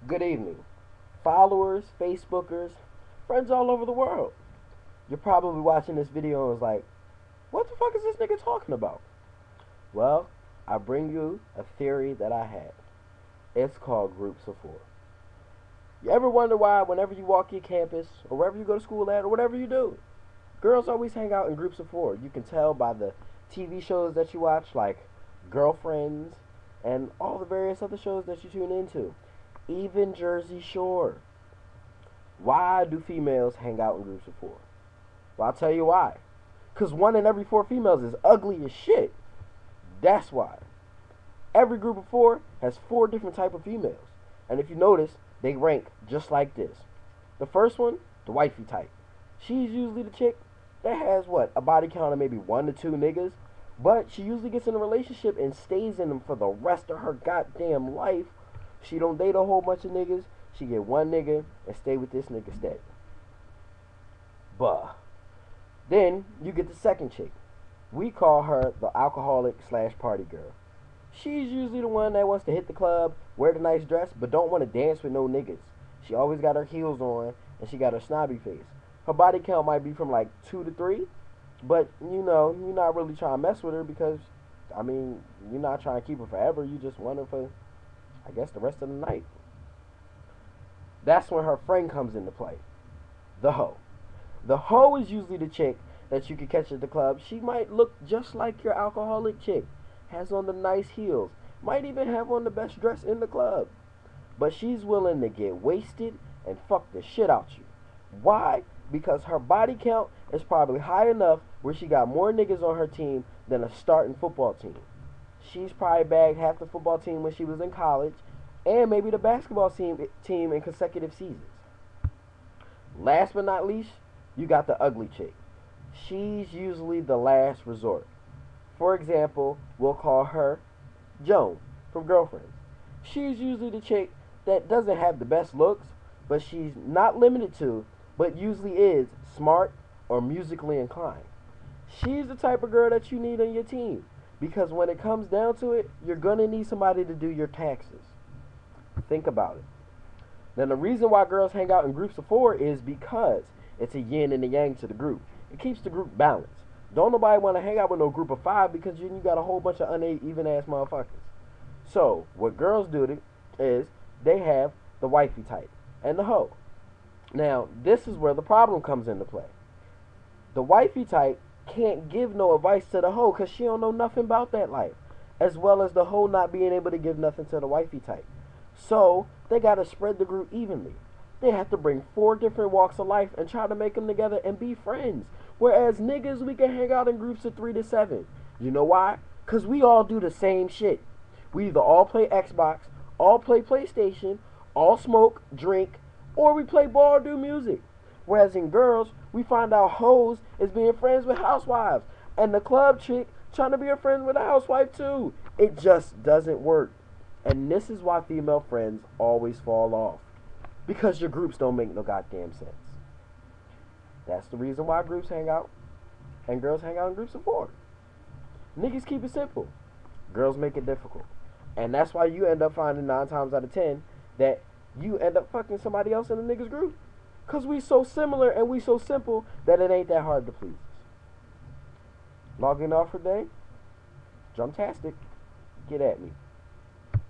Good evening. Followers, Facebookers, friends all over the world. You're probably watching this video and was like, what the fuck is this nigga talking about? Well, I bring you a theory that I had. It's called groups of four. You ever wonder why whenever you walk your campus or wherever you go to school at or whatever you do, girls always hang out in groups of four? You can tell by the TV shows that you watch like Girlfriends and all the various other shows that you tune into. Even Jersey Shore. Why do females hang out in groups of four? Well, I'll tell you why. Because one in every four females is ugly as shit. That's why. Every group of four has four different type of females. And if you notice, they rank just like this. The first one, the wifey type. She's usually the chick that has what? A body count of maybe one to two niggas. But she usually gets in a relationship and stays in them for the rest of her goddamn life. She don't date a whole bunch of niggas. She get one nigga and stay with this nigga steady. Buh. Then you get the second chick. We call her the alcoholic slash party girl. She's usually the one that wants to hit the club, wear the nice dress, but don't want to dance with no niggas. She always got her heels on and she got her snobby face. Her body count might be from like 2 to 3, but you know, you're not really trying to mess with her because, I mean, you're not trying to keep her forever. You just want her for, I guess, the rest of the night. That's when her friend comes into play. The hoe. The hoe is usually the chick that you can catch at the club. She might look just like your alcoholic chick. Has on the nice heels. Might even have on the best dress in the club. But she's willing to get wasted and fuck the shit out you. Why? Because her body count is probably high enough where she got more niggas on her team than a starting football team. She's probably bagged half the football team when she was in college and maybe the basketball team in consecutive seasons. Last but not least, you got the ugly chick. She's usually the last resort. For example, we'll call her Joan from Girlfriends. She's usually the chick that doesn't have the best looks, but she's not limited to, but usually is smart or musically inclined. She's the type of girl that you need on your team because when it comes down to it, you're going to need somebody to do your taxes. Think about it. Then the reason why girls hang out in groups of four is because it's a yin and a yang to the group. It keeps the group balanced. Don't nobody want to hang out with no group of five because you got a whole bunch of uneven ass motherfuckers. So what girls do is they have the wifey type and the hoe. Now this is where the problem comes into play. The wifey type can't give no advice to the hoe because she don't know nothing about that life, as well as the hoe not being able to give nothing to the wifey type. So they gotta spread the group evenly. They have to bring four different walks of life and try to make them together and be friends. Whereas niggas, we can hang out in groups of 3 to 7. You know why? Because we all do the same shit. We either all play Xbox, all play PlayStation, all smoke, drink, or we play ball or do music. Whereas in girls, we find out hoes is being friends with housewives. And the club chick trying to be a friend with a housewife too. It just doesn't work. And this is why female friends always fall off. Because your groups don't make no goddamn sense. That's the reason why groups hang out. And girls hang out in groups of four. Niggas keep it simple. Girls make it difficult. And that's why you end up finding 9 times out of 10 that you end up fucking somebody else in the niggas group. Because we so similar and we so simple that it ain't that hard to please us. Logging off for the day. Drumtastic. Get at me.